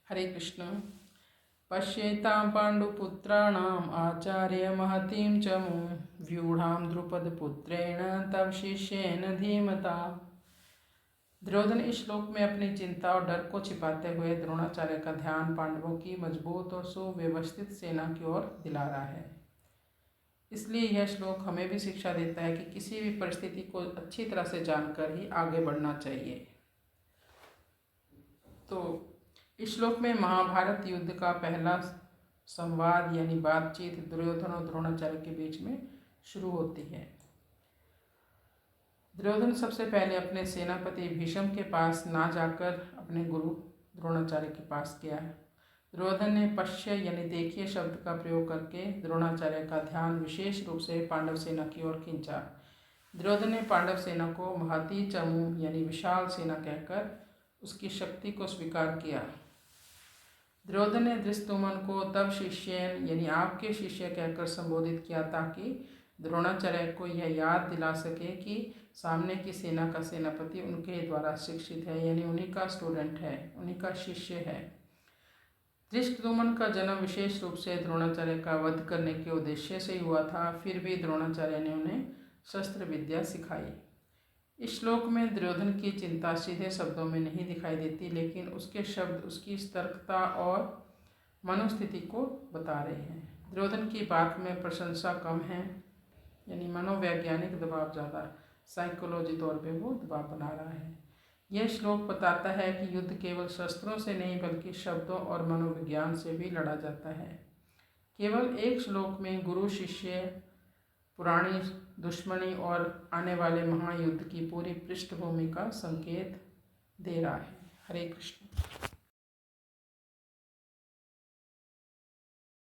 हरे कृष्ण। पश्येतां पाण्डुपुत्राणाम् आचार्य महतीं च मुं व्यूढ़ां द्रुपदपुत्रेण तव शिष्येन धीमता। दुर्योधन इस श्लोक में अपनी चिंता और डर को छिपाते हुए द्रोणाचार्य का ध्यान पांडवों की मजबूत और सुव्यवस्थित सेना की ओर दिला रहा है। इसलिए यह श्लोक हमें भी शिक्षा देता है कि किसी भी परिस्थिति को अच्छी तरह से जानकर ही आगे बढ़ना चाहिए। तो इस श्लोक में महाभारत युद्ध का पहला संवाद यानी बातचीत दुर्योधन और द्रोणाचार्य के बीच में शुरू होती है। दुर्योधन सबसे पहले अपने सेनापति भीष्म के पास ना जाकर अपने गुरु द्रोणाचार्य के पास गया। दुर्योधन ने पश्य यानी देखिए शब्द का प्रयोग करके द्रोणाचार्य का ध्यान विशेष रूप से पांडव सेना की ओर खींचा। दुर्योधन ने पांडव सेना को महती चमू यानी विशाल सेना कहकर उसकी शक्ति को स्वीकार किया। दुर्योधन ने धृष्टद्युम्न को तब शिष्यन यानी आपके शिष्य कहकर संबोधित किया ताकि द्रोणाचार्य को यह याद दिला सके कि सामने की सेना का सेनापति उनके द्वारा शिक्षित है, यानी उन्हीं का स्टूडेंट है, उन्हीं का शिष्य है। धृष्टद्युम्न का जन्म विशेष रूप से द्रोणाचार्य का वध करने के उद्देश्य से ही हुआ था। फिर भी द्रोणाचार्य ने उन्हें शस्त्र विद्या सिखाई। इस श्लोक में दुर्योधन की चिंता सीधे शब्दों में नहीं दिखाई देती, लेकिन उसके शब्द उसकी सतर्कता और मनोस्थिति को बता रहे हैं। दुर्योधन की बात में प्रशंसा कम है, यानी मनोवैज्ञानिक दबाव ज़्यादा, साइकोलॉजी तौर पे वो दबाव बना रहा है। यह श्लोक बताता है कि युद्ध केवल शस्त्रों से नहीं बल्कि शब्दों और मनोविज्ञान से भी लड़ा जाता है। केवल एक श्लोक में गुरु शिष्य, पुरानी दुश्मनी और आने वाले महायुद्ध की पूरी पृष्ठभूमि का संकेत दे रहा है। हरे कृष्ण।